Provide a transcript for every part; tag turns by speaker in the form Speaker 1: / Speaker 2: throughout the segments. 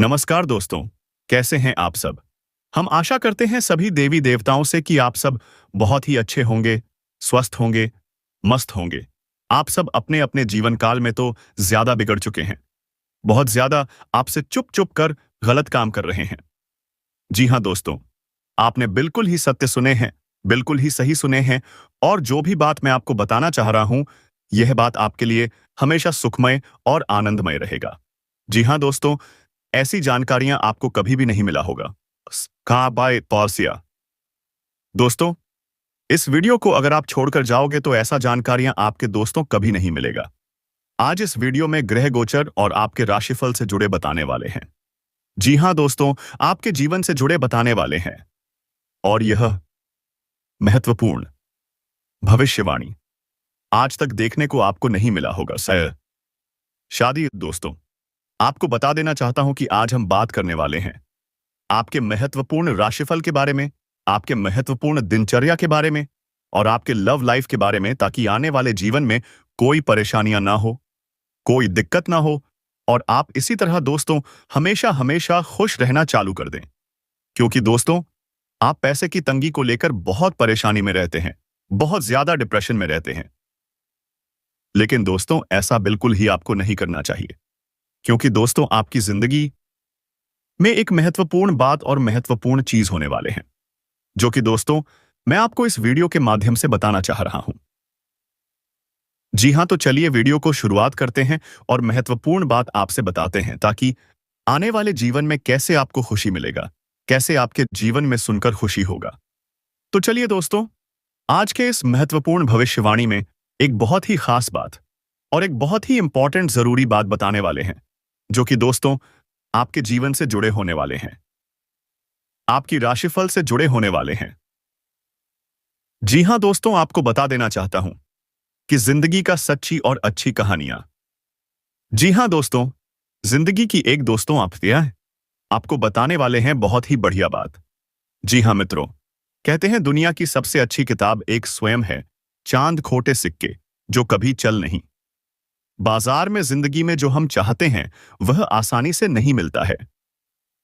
Speaker 1: नमस्कार दोस्तों, कैसे हैं आप सब? हम आशा करते हैं सभी देवी देवताओं से कि आप सब बहुत ही अच्छे होंगे, स्वस्थ होंगे, मस्त होंगे। आप सब अपने अपने जीवन काल में तो ज्यादा बिगड़ चुके हैं। बहुत ज्यादा आपसे चुप चुप कर गलत काम कर रहे हैं। जी हाँ दोस्तों, आपने बिल्कुल ही सत्य सुने हैं, बिल्कुल ही सही सुने हैं। और जो भी बात मैं आपको बताना चाह रहा हूं, यह बात आपके लिए हमेशा सुखमय और आनंदमय रहेगा। जी हाँ दोस्तों, ऐसी जानकारियां आपको कभी भी नहीं मिला होगा। कहाँ बाय पॉसिया। दोस्तों, इस वीडियो को अगर आप छोड़कर जाओगे तो ऐसा जानकारियां आपके दोस्तों कभी नहीं मिलेगा। आज इस वीडियो में ग्रह गोचर और आपके राशिफल से जुड़े बताने वाले हैं। जी हाँ दोस्तों, आपके जीवन से जुड़े बताने वाले हैं। और यह महत्वपूर्ण भविष्यवाणी आज तक देखने को आपको नहीं मिला होगा सर। शादी दोस्तों, आपको बता देना चाहता हूं कि आज हम बात करने वाले हैं आपके महत्वपूर्ण राशिफल के बारे में, आपके महत्वपूर्ण दिनचर्या के बारे में और आपके लव लाइफ के बारे में, ताकि आने वाले जीवन में कोई परेशानियां ना हो, कोई दिक्कत ना हो और आप इसी तरह दोस्तों हमेशा हमेशा खुश रहना चालू कर दें। क्योंकि दोस्तों, आप पैसे की तंगी को लेकर बहुत परेशानी में रहते हैं, बहुत ज्यादा डिप्रेशन में रहते हैं। लेकिन दोस्तों, ऐसा बिल्कुल ही आपको नहीं करना चाहिए। क्योंकि दोस्तों, आपकी जिंदगी में एक महत्वपूर्ण बात और महत्वपूर्ण चीज होने वाले हैं, जो कि दोस्तों मैं आपको इस वीडियो के माध्यम से बताना चाह रहा हूं। जी हां, तो चलिए वीडियो को शुरुआत करते हैं और महत्वपूर्ण बात आपसे बताते हैं, ताकि आने वाले जीवन में कैसे आपको खुशी मिलेगा, कैसे आपके जीवन में सुनकर खुशी होगा। तो चलिए दोस्तों, आज के इस महत्वपूर्ण भविष्यवाणी में एक बहुत ही खास बात और एक बहुत ही इंपॉर्टेंट जरूरी बात बताने वाले हैं, जो कि दोस्तों आपके जीवन से जुड़े होने वाले हैं, आपकी राशिफल से जुड़े होने वाले हैं। जी हां दोस्तों, आपको बता देना चाहता हूं कि जिंदगी का सच्ची और अच्छी कहानियां। जी हां दोस्तों, जिंदगी की एक दोस्तों आपको बताने वाले हैं बहुत ही बढ़िया बात। जी हां मित्रों, कहते हैं दुनिया की सबसे अच्छी किताब एक स्वयं है, चांद खोटे सिक्के जो कभी चल नहीं। बाजार में जिंदगी में जो हम चाहते हैं वह आसानी से नहीं मिलता है।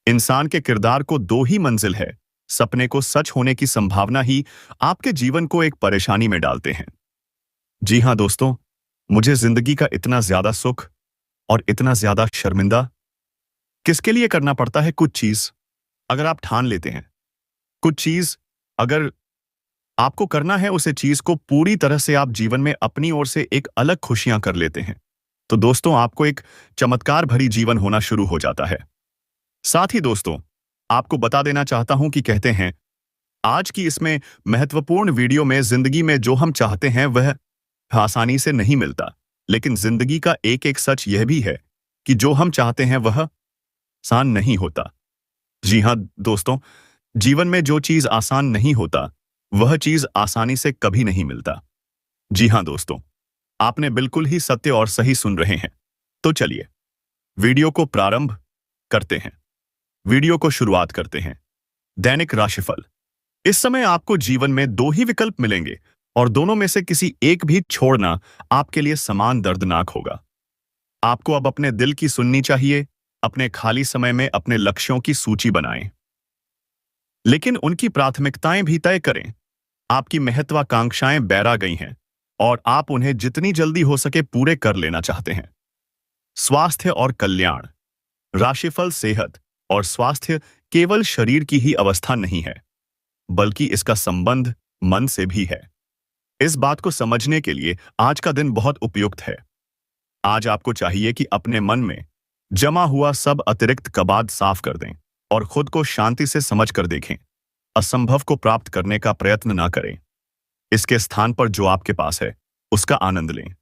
Speaker 1: इंसान के किरदार को दो ही मंजिल है, सपने को सच होने की संभावना ही आपके जीवन को एक परेशानी में डालते हैं। जी हां दोस्तों, मुझे जिंदगी का इतना ज्यादा सुख और इतना ज्यादा शर्मिंदा किसके लिए करना पड़ता है? कुछ चीज अगर आप ठान लेते हैं, कुछ चीज अगर आपको करना है, उसे चीज को पूरी तरह से आप जीवन में अपनी ओर से एक अलग खुशियां कर लेते हैं, तो दोस्तों आपको एक चमत्कार भरी जीवन होना शुरू हो जाता है। साथ ही दोस्तों, आपको बता देना चाहता हूं कि कहते हैं आज की इसमें महत्वपूर्ण वीडियो में जिंदगी में जो हम चाहते हैं वह आसानी से नहीं मिलता, लेकिन जिंदगी का एक एक सच यह भी है कि जो हम चाहते हैं वह आसान नहीं होता। जी हां दोस्तों, जीवन में जो चीज आसान नहीं होता वह चीज आसानी से कभी नहीं मिलता। जी हां दोस्तों, आपने बिल्कुल ही सत्य और सही सुन रहे हैं। तो चलिए वीडियो को प्रारंभ करते हैं, वीडियो को शुरुआत करते हैं। दैनिक राशिफल। इस समय आपको जीवन में दो ही विकल्प मिलेंगे और दोनों में से किसी एक भी छोड़ना आपके लिए समान दर्दनाक होगा। आपको अब अपने दिल की सुननी चाहिए। अपने खाली समय में अपने लक्ष्यों की सूची बनाएं, लेकिन उनकी प्राथमिकताएं भी तय करें। आपकी महत्वाकांक्षाएं बैरा गई हैं और आप उन्हें जितनी जल्दी हो सके पूरे कर लेना चाहते हैं। स्वास्थ्य और कल्याण। राशिफल सेहत और स्वास्थ्य केवल शरीर की ही अवस्था नहीं है, बल्कि इसका संबंध मन से भी है। इस बात को समझने के लिए आज का दिन बहुत उपयुक्त है। आज आपको चाहिए कि अपने मन में जमा हुआ सब अतिरिक्त कबाड़ साफ कर दें और खुद को शांति से समझ कर देखें। असंभव को प्राप्त करने का प्रयत्न ना करें। इसके स्थान पर जो आपके पास है उसका आनंद लें।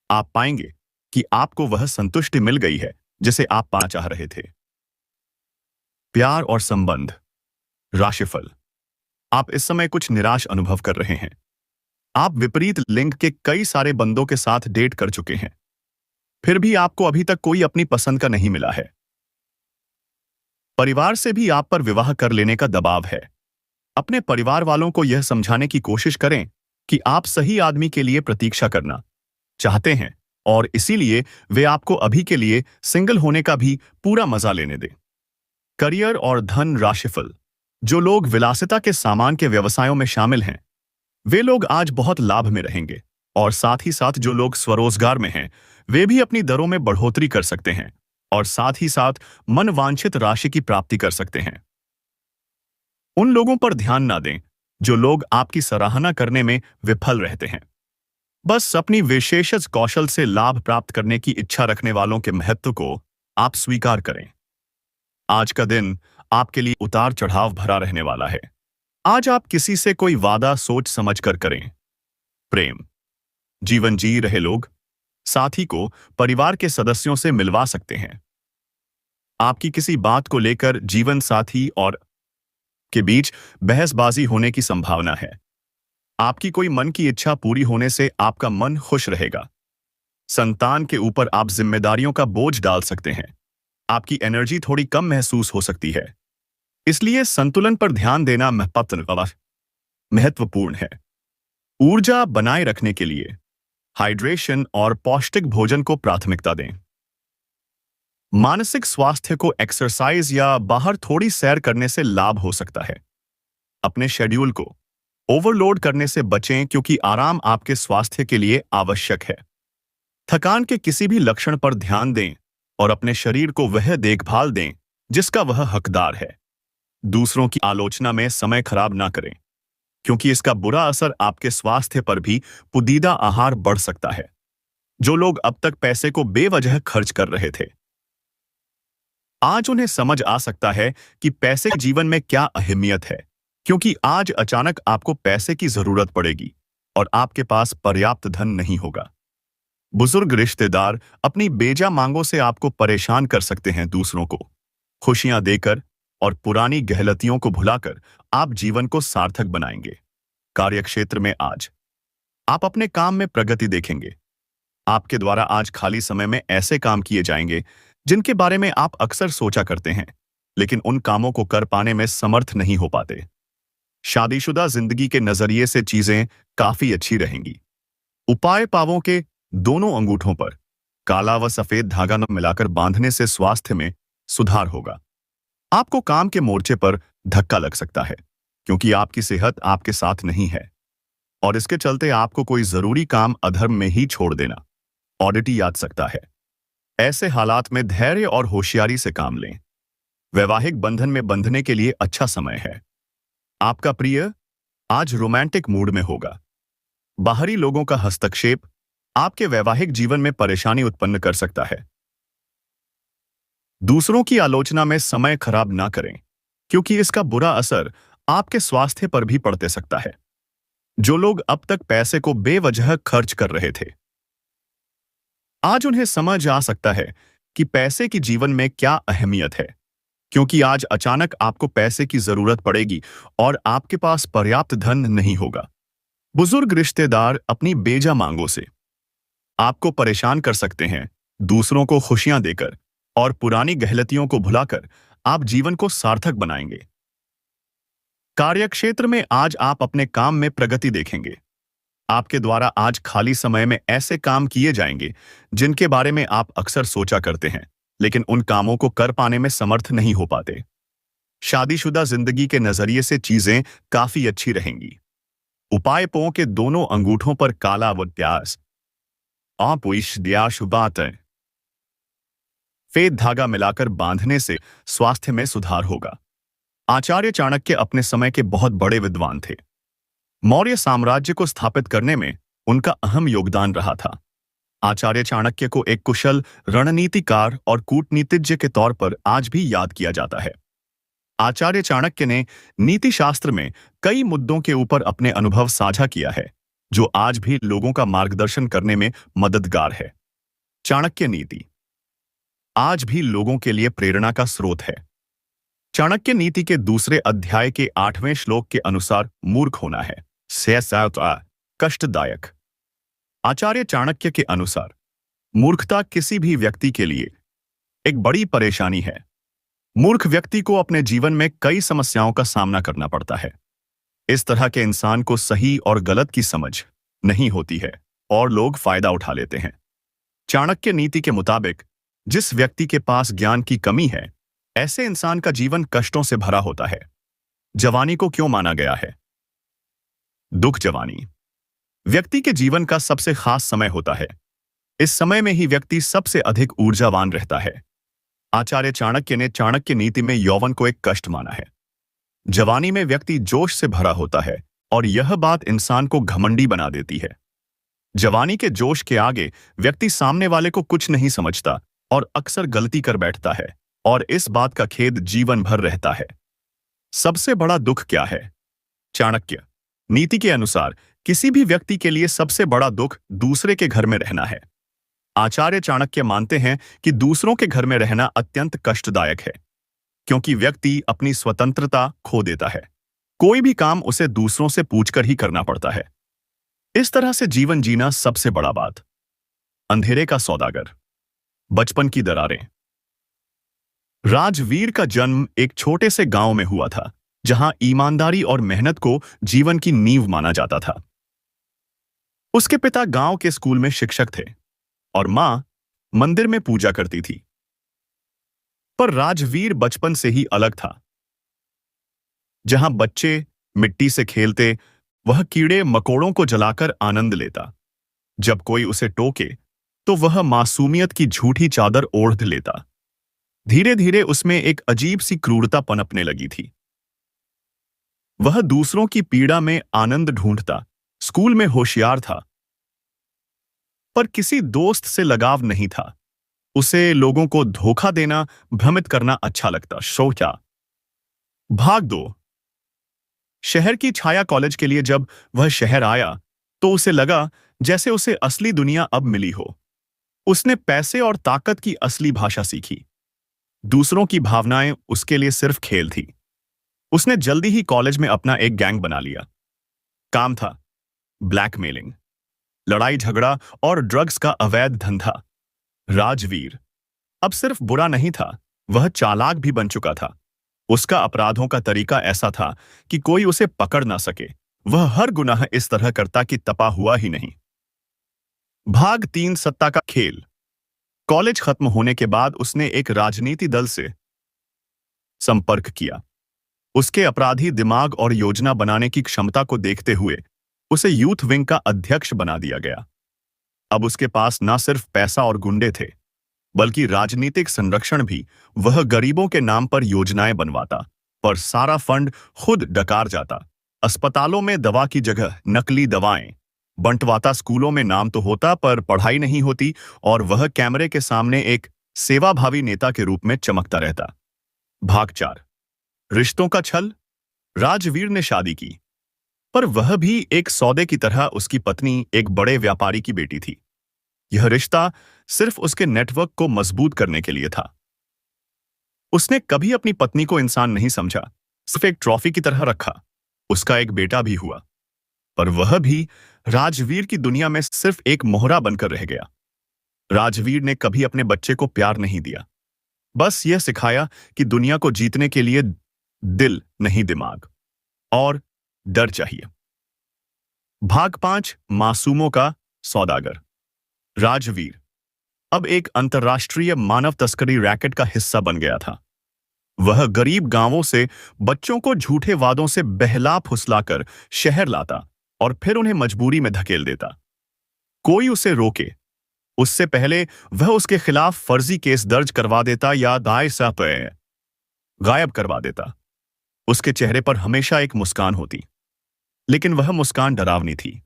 Speaker 1: आप पाएंगे कि आपको वह संतुष्टि मिल गई है जिसे आप पाना चाह रहे थे। प्यार और संबंध। राशिफल। आप इस समय कुछ निराश अनुभव कर रहे हैं। आप विपरीत लिंग के कई सारे बंदों के साथ डेट कर चुके हैं, फिर भी आपको अभी तक कोई अपनी पसंद का नहीं मिला है। परिवार से भी आप पर विवाह कर लेने का दबाव है। अपने परिवार वालों को यह समझाने की कोशिश करें कि आप सही आदमी के लिए प्रतीक्षा करना चाहते हैं और इसीलिए वे आपको अभी के लिए सिंगल होने का भी पूरा मजा लेने दें। करियर और धन राशिफल। जो लोग विलासिता के सामान के व्यवसायों में शामिल हैं, वे लोग आज बहुत लाभ में रहेंगे। और साथ ही साथ जो लोग स्वरोजगार में हैं, वे भी अपनी दरों में बढ़ोतरी कर सकते हैं और साथ ही साथ मनवांछित राशि की प्राप्ति कर सकते हैं। उन लोगों पर ध्यान ना दें जो लोग आपकी सराहना करने में विफल रहते हैं। बस अपनी विशेषज्ञ कौशल से लाभ प्राप्त करने की इच्छा रखने वालों के महत्व को आप स्वीकार करें। आज का दिन आपके लिए उतार चढ़ाव भरा रहने वाला है। आज आप किसी से कोई वादा सोच समझ कर करें। प्रेम। जीवन जी रहे लोग साथी को परिवार के सदस्यों से मिलवा सकते हैं। आपकी किसी बात को लेकर जीवन साथी और के बीच बहसबाजी होने की संभावना है। आपकी कोई मन की इच्छा पूरी होने से आपका मन खुश रहेगा। संतान के ऊपर आप जिम्मेदारियों का बोझ डाल सकते हैं। आपकी एनर्जी थोड़ी कम महसूस हो सकती है, इसलिए संतुलन पर ध्यान देना महत्वपूर्ण है। ऊर्जा बनाए रखने के लिए हाइड्रेशन और पौष्टिक भोजन को प्राथमिकता दें। मानसिक स्वास्थ्य को एक्सरसाइज या बाहर थोड़ी सैर करने से लाभ हो सकता है। अपने शेड्यूल को ओवरलोड करने से बचें क्योंकि आराम आपके स्वास्थ्य के लिए आवश्यक है। थकान के किसी भी लक्षण पर ध्यान दें और अपने शरीर को वह देखभाल दें जिसका वह हकदार है। दूसरों की आलोचना में समय खराब ना करें क्योंकि इसका बुरा असर आपके स्वास्थ्य पर भी पुदीदा आहार बढ़ सकता है। जो लोग अब तक पैसे को बेवजह खर्च कर रहे थे, आज उन्हें समझ आ सकता है कि पैसे के जीवन में क्या अहमियत है, क्योंकि आज अचानक आपको पैसे की जरूरत पड़ेगी और आपके पास पर्याप्त धन नहीं होगा। बुजुर्ग रिश्तेदार अपनी बेजा मांगों से आपको परेशान कर सकते हैं। दूसरों को खुशियां देकर और पुरानी गहलतियों को भुलाकर आप जीवन को सार्थक बनाएंगे। कार्यक्षेत्र में आज आप अपने काम में प्रगति देखेंगे। आपके द्वारा आज खाली समय में ऐसे काम किए जाएंगे जिनके बारे में आप अक्सर सोचा करते हैं, लेकिन उन कामों को कर पाने में समर्थ नहीं हो पाते। शादीशुदा जिंदगी के नजरिए से चीजें काफी अच्छी रहेंगी। उपाय पांवों के दोनों अंगूठों पर काला व सफेद धागा न मिलाकर बांधने से स्वास्थ्य में सुधार होगा। आपको काम के मोर्चे पर धक्का लग सकता है क्योंकि आपकी सेहत आपके साथ नहीं है और इसके चलते आपको कोई जरूरी काम अधर्म में ही छोड़ देना ऑडिट याद सकता है। ऐसे हालात में धैर्य और होशियारी से काम लें। वैवाहिक बंधन में बंधने के लिए अच्छा समय है। आपका प्रिय आज रोमांटिक मूड में होगा। बाहरी लोगों का हस्तक्षेप आपके वैवाहिक जीवन में परेशानी उत्पन्न कर सकता है। दूसरों की आलोचना में समय खराब ना करें क्योंकि इसका बुरा असर आपके स्वास्थ्य पर भी पड़ते सकता है। जो लोग अब तक पैसे को बेवजह खर्च कर रहे थे, आज उन्हें समझ आ सकता है कि पैसे की जीवन में क्या अहमियत है, क्योंकि आज अचानक आपको पैसे की जरूरत पड़ेगी और आपके पास पर्याप्त धन नहीं होगा। बुजुर्ग रिश्तेदार अपनी बेजा मांगों से आपको परेशान कर सकते हैं। दूसरों को खुशियां देकर और पुरानी गहलतियों को भुलाकर आप जीवन को सार्थक बनाएंगे। कार्यक्षेत्र में आज आप अपने काम में प्रगति देखेंगे। आपके द्वारा आज खाली समय में ऐसे काम किए जाएंगे जिनके बारे में आप अक्सर सोचा करते हैं, लेकिन उन कामों को कर पाने में समर्थ नहीं हो पाते। शादीशुदा जिंदगी के नजरिए से चीजें काफी अच्छी रहेंगी। उपाय पांवों के दोनों अंगूठों पर काला व प्यास आप बात है फेद धागा मिलाकर बांधने से स्वास्थ्य में सुधार होगा। आचार्य चाणक्य अपने समय के बहुत बड़े विद्वान थे। मौर्य साम्राज्य को स्थापित करने में उनका अहम योगदान रहा था। आचार्य चाणक्य को एक कुशल रणनीतिकार और कूटनीतिज्ञ के तौर पर आज भी याद किया जाता है। आचार्य चाणक्य ने नीति शास्त्र में कई मुद्दों के ऊपर अपने अनुभव साझा किया है, जो आज भी लोगों का मार्गदर्शन करने में मददगार है। चाणक्य नीति आज भी लोगों के लिए प्रेरणा का स्रोत है। चाणक्य नीति के दूसरे अध्याय के 8वें श्लोक के अनुसार मूर्ख होना है कष्टदायक। आचार्य चाणक्य के अनुसार मूर्खता किसी भी व्यक्ति के लिए एक बड़ी परेशानी है। मूर्ख व्यक्ति को अपने जीवन में कई समस्याओं का सामना करना पड़ता है। इस तरह के इंसान को सही और गलत की समझ नहीं होती है और लोग फायदा उठा लेते हैं। चाणक्य नीति के मुताबिक जिस व्यक्ति के पास ज्ञान की कमी है ऐसे इंसान का जीवन कष्टों से भरा होता है। जवानी को क्यों माना गया है? दुख जवानी व्यक्ति के जीवन का सबसे खास समय होता है। इस समय में ही व्यक्ति सबसे अधिक ऊर्जावान रहता है। आचार्य चाणक्य ने चाणक्य नीति में यौवन को एक कष्ट माना है। जवानी में व्यक्ति जोश से भरा होता है और यह बात इंसान को घमंडी बना देती है। जवानी के जोश के आगे व्यक्ति सामने वाले को कुछ नहीं समझता और अक्सर गलती कर बैठता है और इस बात का खेद जीवन भर रहता है। सबसे बड़ा दुख क्या है? चाणक्य नीति के अनुसार किसी भी व्यक्ति के लिए सबसे बड़ा दुख दूसरे के घर में रहना है। आचार्य चाणक्य मानते हैं कि दूसरों के घर में रहना अत्यंत कष्टदायक है, क्योंकि व्यक्ति अपनी स्वतंत्रता खो देता है। कोई भी काम उसे दूसरों से पूछकर ही करना पड़ता है। इस तरह से जीवन जीना सबसे बड़ा बात। अंधेरे का सौदागर, बचपन की दरारें। राजवीर का जन्म एक छोटे से गांव में हुआ था, जहां ईमानदारी और मेहनत को जीवन की नींव माना जाता था। उसके पिता गांव के स्कूल में शिक्षक थे और मां मंदिर में पूजा करती थी। पर राजवीर बचपन से ही अलग था। जहां बच्चे मिट्टी से खेलते, वह कीड़े मकोड़ों को जलाकर आनंद लेता। जब कोई उसे टोके तो वह मासूमियत की झूठी चादर ओढ़ लेता। धीरे धीरे उसमें एक अजीब सी क्रूरता पनपने लगी थी। वह दूसरों की पीड़ा में आनंद ढूंढता, स्कूल में होशियार था, पर किसी दोस्त से लगाव नहीं था। उसे लोगों को धोखा देना, भ्रमित करना अच्छा लगता। सोचा भाग दो। शहर की छाया कॉलेज के लिए जब वह शहर आया तो उसे लगा जैसे उसे असली दुनिया अब मिली हो। उसने पैसे और ताकत की असली भाषा सीखी। दूसरों की भावनाएं उसके लिए सिर्फ खेल थी। उसने जल्दी ही कॉलेज में अपना एक गैंग बना लिया। काम था ब्लैकमेलिंग, लड़ाई झगड़ा और ड्रग्स का अवैध धंधा। राजवीर अब सिर्फ बुरा नहीं था, वह चालाक भी बन चुका था। उसका अपराधों का तरीका ऐसा था कि कोई उसे पकड़ ना सके। वह हर गुनाह इस तरह करता कि तपा हुआ ही नहीं। भाग 3 सत्ता का खेल। कॉलेज खत्म होने के बाद उसने एक राजनीति दल से संपर्क किया। उसके अपराधी दिमाग और योजना बनाने की क्षमता को देखते हुए उसे यूथ विंग का अध्यक्ष बना दिया गया। अब उसके पास न सिर्फ पैसा और गुंडे थे, बल्कि राजनीतिक संरक्षण भी। वह गरीबों के नाम पर योजनाएं बनवाता, पर सारा फंड खुद डकार जाता। अस्पतालों में दवा की जगह नकली दवाएं बंटवाता। स्कूलों में नाम तो होता पर पढ़ाई नहीं होती, और वह कैमरे के सामने एक सेवाभावी नेता के रूप में चमकता रहता। भाग 4 रिश्तों का छल। राजवीर ने शादी की, पर वह भी एक सौदे की तरह। उसकी पत्नी एक बड़े व्यापारी की बेटी थी। यह रिश्ता सिर्फ उसके नेटवर्क को मजबूत करने के लिए था। उसने कभी अपनी पत्नी को इंसान नहीं समझा, सिर्फ एक ट्रॉफी की तरह रखा। उसका एक बेटा भी हुआ, पर वह भी राजवीर की दुनिया में सिर्फ एक मोहरा बनकर रह गया। राजवीर ने कभी अपने बच्चे को प्यार नहीं दिया, बस यह सिखाया कि दुनिया को जीतने के लिए दिल नहीं, दिमाग और डर चाहिए। भाग 5 मासूमों का सौदागर। राजवीर अब एक अंतर्राष्ट्रीय मानव तस्करी रैकेट का हिस्सा बन गया था। वह गरीब गांवों से बच्चों को झूठे वादों से बहला फुसलाकर शहर लाता और फिर उन्हें मजबूरी में धकेल देता। कोई उसे रोके उससे पहले वह उसके खिलाफ फर्जी केस दर्ज करवा देता या दाय से गायब करवा देता। उसके चेहरे पर हमेशा एक मुस्कान होती, लेकिन वह मुस्कान डरावनी थी।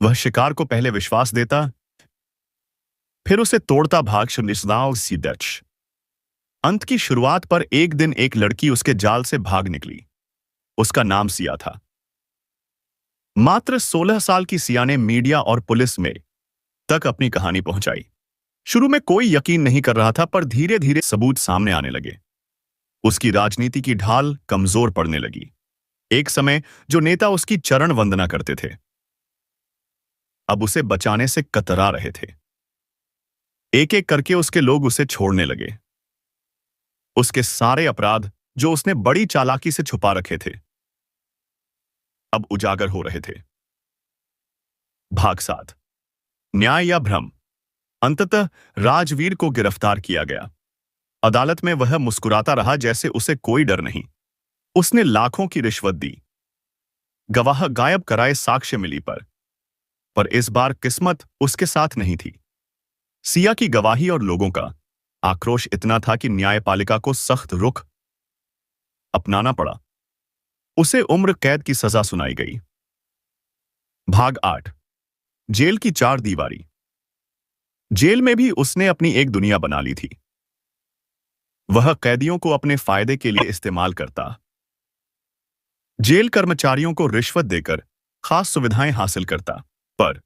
Speaker 1: वह शिकार को पहले विश्वास देता, फिर उसे तोड़ता। भाग सीदच। अंत की शुरुआत पर एक दिन एक लड़की उसके जाल से भाग निकली। उसका नाम सिया था। मात्र 16 साल की सिया ने मीडिया और पुलिस में तक अपनी कहानी पहुंचाई। शुरू में कोई यकीन नहीं कर रहा था, पर धीरे धीरे सबूत सामने आने लगे। उसकी राजनीति की ढाल कमजोर पड़ने लगी। एक समय जो नेता उसकी चरण वंदना करते थे, अब उसे बचाने से कतरा रहे थे। एक एक करके उसके लोग उसे छोड़ने लगे। उसके सारे अपराध जो उसने बड़ी चालाकी से छुपा रखे थे, अब उजागर हो रहे थे। भाग 7 न्याय या भ्रम। अंततः राजवीर को गिरफ्तार किया गया। अदालत में वह मुस्कुराता रहा जैसे उसे कोई डर नहीं। उसने लाखों की रिश्वत दी, गवाह गायब कराए साक्ष्य मिली, पर इस बार किस्मत उसके साथ नहीं थी। सिया की गवाही और लोगों का आक्रोश इतना था कि न्यायपालिका को सख्त रुख अपनाना पड़ा। उसे उम्र कैद की सजा सुनाई गई। भाग 8। जेल की चार दीवारी। जेल में भी उसने अपनी एक दुनिया बना ली थी। वह कैदियों को अपने फायदे के लिए इस्तेमाल करता, जेल कर्मचारियों को रिश्वत देकर खास सुविधाएं हासिल करता। पर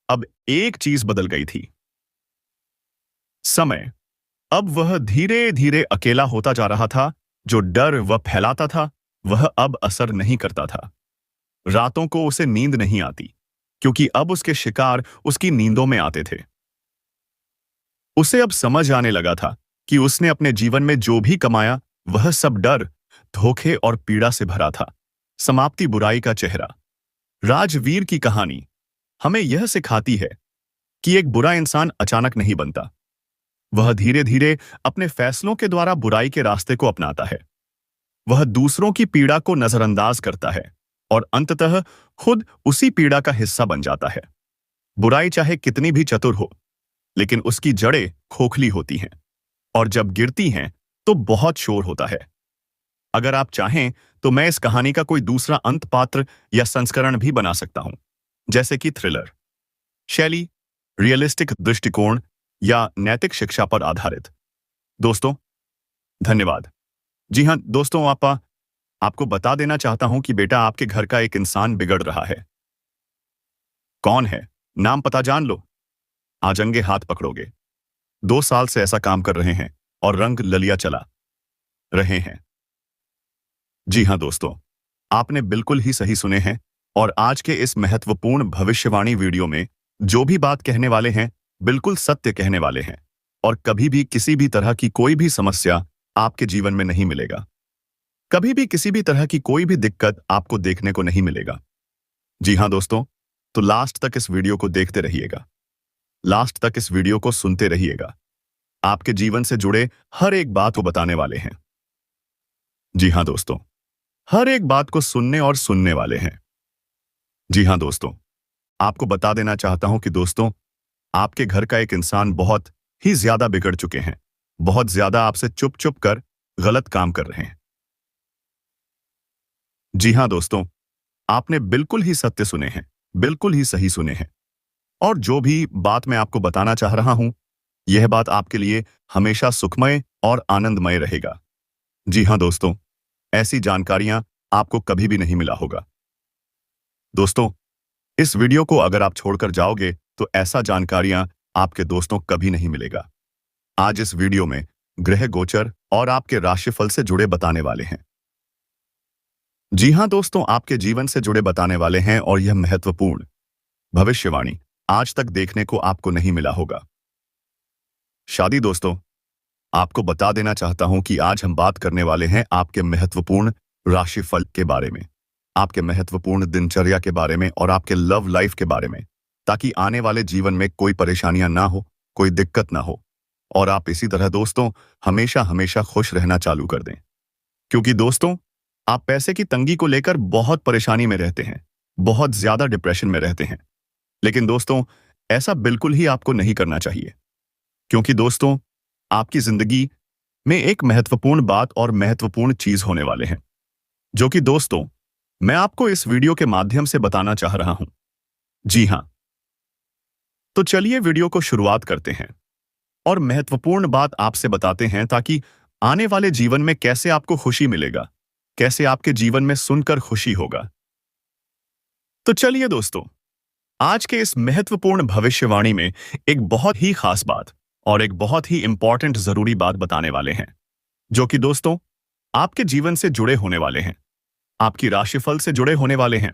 Speaker 1: अब एक चीज बदल गई थी, समय। अब वह धीरे धीरे अकेला होता जा रहा था। जो डर वह फैलाता था वह अब असर नहीं करता था। रातों को उसे नींद नहीं आती, क्योंकि अब उसके शिकार उसकी नींदों में आते थे। उसे अब समझ आने लगा था कि उसने अपने जीवन में जो भी कमाया वह सब डर, धोखे और पीड़ा से भरा था। समाप्ति बुराई का चेहरा। राजवीर की कहानी हमें यह सिखाती है कि एक बुरा इंसान अचानक नहीं बनता। वह धीरे धीरे अपने फैसलों के द्वारा बुराई के रास्ते को अपनाता है। वह दूसरों की पीड़ा को नजरअंदाज करता है और अंततः खुद उसी पीड़ा का हिस्सा बन जाता है। बुराई चाहे कितनी भी चतुर हो, लेकिन उसकी जड़ें खोखली होती हैं, और जब गिरती हैं तो बहुत शोर होता है। अगर आप चाहें तो मैं इस कहानी का कोई दूसरा अंत पात्र या संस्करण भी बना सकता हूं, जैसे कि थ्रिलर शैली, रियलिस्टिक दृष्टिकोण या नैतिक शिक्षा पर आधारित। दोस्तों, धन्यवाद। जी हाँ दोस्तों, आपको बता देना चाहता हूं कि बेटा आपके घर का एक इंसान बिगड़ रहा है। कौन है? नाम पता जान लो, आजंगे हाथ पकड़ोगे। 2 साल से ऐसा काम कर रहे हैं और रंग ललिया चला रहे हैं। जी हाँ दोस्तों, आपने बिल्कुल ही सही सुने हैं। और आज के इस महत्वपूर्ण भविष्यवाणी वीडियो में जो भी बात कहने वाले हैं बिल्कुल सत्य कहने वाले हैं, और कभी भी किसी भी तरह की कोई भी समस्या आपके जीवन में नहीं मिलेगा। कभी भी किसी भी तरह की कोई भी दिक्कत आपको देखने को नहीं मिलेगा। जी हाँ दोस्तों, तो लास्ट तक इस वीडियो को देखते रहिएगा, लास्ट तक इस वीडियो को सुनते रहिएगा। आपके जीवन से जुड़े हर एक बात को बताने वाले हैं। जी हाँ दोस्तों, हर एक बात को सुनने और सुनने वाले हैं। जी हाँ दोस्तों, आपको बता देना चाहता हूं कि दोस्तों, आपके घर का एक इंसान बहुत ही ज्यादा बिगड़ चुके हैं। बहुत ज्यादा आपसे चुप चुप कर गलत काम कर रहे हैं। जी हाँ दोस्तों, आपने बिल्कुल ही सत्य सुने हैं, बिल्कुल ही सही सुने हैं। और जो भी बात मैं आपको बताना चाह रहा हूं, यह बात आपके लिए हमेशा सुखमय और आनंदमय रहेगा। जी हाँ दोस्तों, ऐसी जानकारियां आपको कभी भी नहीं मिला होगा। दोस्तों, इस वीडियो को अगर आप छोड़कर जाओगे तो ऐसा जानकारियां आपके दोस्तों कभी नहीं मिलेगा। आज इस वीडियो में ग्रह गोचर और आपके राशिफल से जुड़े बताने वाले हैं। जी हाँ दोस्तों, आपके जीवन से जुड़े बताने वाले हैं, और यह महत्वपूर्ण भविष्यवाणी आज तक देखने को आपको नहीं मिला होगा। शादी दोस्तों, आपको बता देना चाहता हूं कि आज हम बात करने वाले हैं आपके महत्वपूर्ण राशिफल के बारे में, आपके महत्वपूर्ण दिनचर्या के बारे में और आपके लव लाइफ के बारे में, ताकि आने वाले जीवन में कोई परेशानियां ना हो, कोई दिक्कत ना हो, और आप इसी तरह दोस्तों हमेशा हमेशा खुश रहना चालू कर दें। क्योंकि दोस्तों, आप पैसे की तंगी को लेकर बहुत परेशानी में रहते हैं, बहुत ज्यादा डिप्रेशन में रहते हैं। लेकिन दोस्तों, ऐसा बिल्कुल ही आपको नहीं करना चाहिए, क्योंकि दोस्तों, आपकी जिंदगी में एक महत्वपूर्ण बात और महत्वपूर्ण चीज होने वाले हैं, जो कि दोस्तों मैं आपको इस वीडियो के माध्यम से बताना चाह रहा हूं। जी हां, तो चलिए वीडियो को शुरुआत करते हैं और महत्वपूर्ण बात आपसे बताते हैं, ताकि आने वाले जीवन में कैसे आपको खुशी मिलेगा, कैसे आपके जीवन में सुनकर खुशी होगा। तो चलिए दोस्तों, आज के इस महत्वपूर्ण भविष्यवाणी में एक बहुत ही खास बात और एक बहुत ही इंपॉर्टेंट जरूरी बात बताने वाले हैं, जो कि दोस्तों आपके जीवन से जुड़े होने वाले हैं, आपकी राशिफल से जुड़े होने वाले हैं।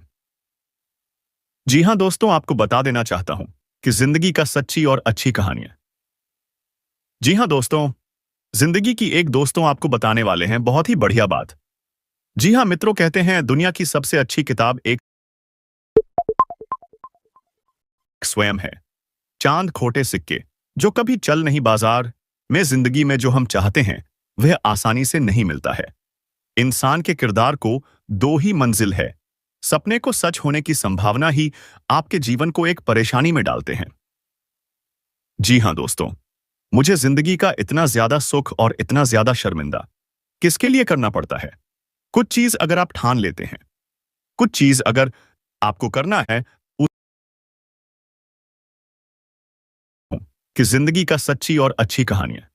Speaker 1: जी हां दोस्तों, आपको बता देना चाहता हूं कि जिंदगी का सच्ची और अच्छी कहानियां। जी हां दोस्तों, जिंदगी की एक दोस्तों आपको बताने वाले हैं बहुत ही बढ़िया बात। जी हां मित्रों, कहते हैं दुनिया की सबसे अच्छी किताब एक स्वयं है। चांद खोटे सिक्के जो कभी चल नहीं बाजार, में जिंदगी में जो हम चाहते हैं वह आसानी से नहीं मिलता है। इंसान के किरदार को दो ही मंजिल है। सपने को सच होने की संभावना ही आपके जीवन को एक परेशानी में डालते हैं। जी हाँ दोस्तों, मुझे जिंदगी का इतना ज्यादा सुख और इतना ज्यादा शर्मिंदा किसके लिए करना पड़ता है? कुछ चीज अगर आप ठान लेते हैं, कुछ चीज अगर आपको करना है कि जिंदगी का सच्ची और अच्छी कहानियां।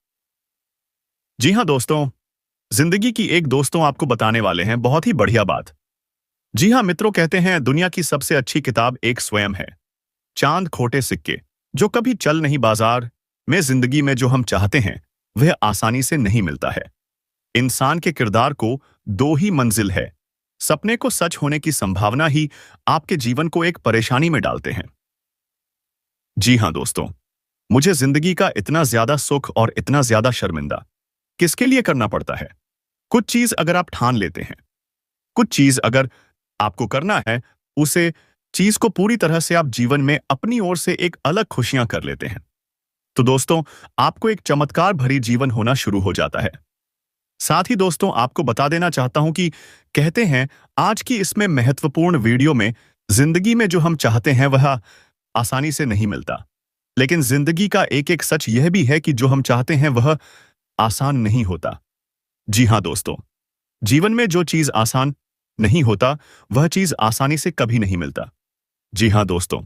Speaker 1: जी हाँ दोस्तों, जिंदगी की एक दोस्तों आपको बताने वाले हैं बहुत ही बढ़िया बात। जी हाँ मित्रों, कहते हैं दुनिया की सबसे अच्छी किताब एक स्वयं है। चांद खोटे सिक्के जो कभी चल नहीं बाजार में जिंदगी में जो हम चाहते हैं वह आसानी से नहीं मिलता है। इंसान के किरदार को दो ही मंजिल है। सपने को सच होने की संभावना ही आपके जीवन को एक परेशानी में डालते हैं। जी हाँ दोस्तों, मुझे जिंदगी का इतना ज्यादा सुख और इतना ज्यादा शर्मिंदा किसके लिए करना पड़ता है? कुछ चीज अगर आप ठान लेते हैं, कुछ चीज अगर आपको करना है, उसे चीज को पूरी तरह से आप जीवन में अपनी ओर से एक अलग खुशियां कर लेते हैं, तो दोस्तों आपको एक चमत्कार भरी जीवन होना शुरू हो जाता है। साथ ही दोस्तों आपको बता देना चाहता हूं कि कहते हैं आज की इसमें महत्वपूर्ण वीडियो में जिंदगी में जो हम चाहते हैं वह आसानी से नहीं मिलता, लेकिन जिंदगी का एक एक सच यह भी है कि जो हम चाहते हैं वह आसान नहीं होता। जी हाँ दोस्तों, जीवन में जो चीज आसान नहीं होता वह चीज आसानी से कभी नहीं मिलता। जी हाँ दोस्तों,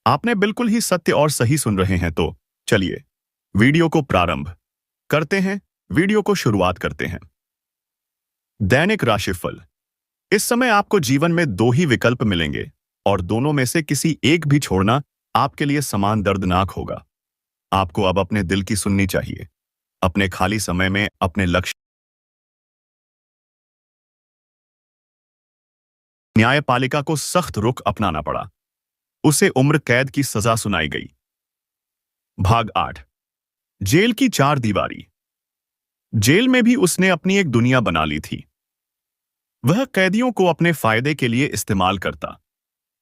Speaker 1: आपने बिल्कुल ही सत्य और सही सुन रहे हैं। तो चलिए वीडियो को प्रारंभ करते हैं, वीडियो को शुरुआत करते हैं। दैनिक राशिफल। इस समय आपको जीवन में दो ही विकल्प मिलेंगे और दोनों में से किसी एक भी छोड़ना आपके लिए समान दर्दनाक होगा। आपको अब अपने दिल की सुननी चाहिए। अपने खाली समय में अपने लक्ष्य। न्यायपालिका को सख्त रुख अपनाना पड़ा। उसे उम्र कैद की सजा सुनाई गई। भाग 8। जेल की चार दीवारी। जेल में भी उसने अपनी एक दुनिया बना ली थी। वह कैदियों को अपने फायदे के लिए इस्तेमाल करता,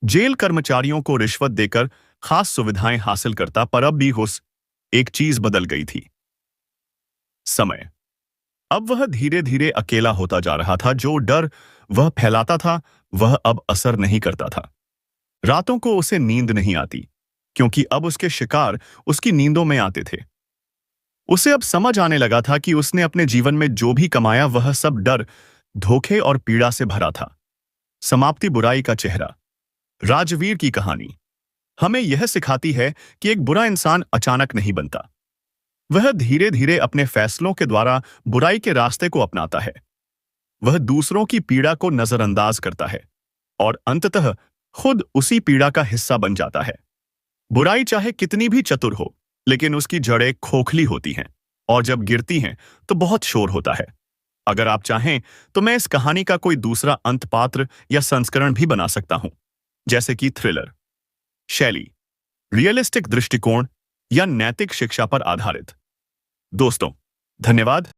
Speaker 1: जेल कर्मचारियों को रिश्वत देकर खास सुविधाएं हासिल करता, पर अब भी उस एक चीज बदल गई थी, समय। अब वह धीरे धीरे अकेला होता जा रहा था। जो डर वह फैलाता था वह अब असर नहीं करता था। रातों को उसे नींद नहीं आती क्योंकि अब उसके शिकार उसकी नींदों में आते थे। उसे अब समझ आने लगा था कि उसने अपने जीवन में जो भी कमाया वह सब डर, धोखे और पीड़ा से भरा था। समाप्ति, बुराई का चेहरा। राजवीर की कहानी हमें यह सिखाती है कि एक बुरा इंसान अचानक नहीं बनता। वह धीरे धीरे अपने फैसलों के द्वारा बुराई के रास्ते को अपनाता है। वह दूसरों की पीड़ा को नजरअंदाज करता है और अंततः खुद उसी पीड़ा का हिस्सा बन जाता है। बुराई चाहे कितनी भी चतुर हो, लेकिन उसकी जड़ें खोखली होती हैं और जब गिरती हैं तो बहुत शोर होता है। अगर आप चाहें तो मैं इस कहानी का कोई दूसरा अंत पात्र या संस्करण भी बना सकता हूं, जैसे कि थ्रिलर शैली, रियलिस्टिक दृष्टिकोण या नैतिक शिक्षा पर आधारित। दोस्तों धन्यवाद।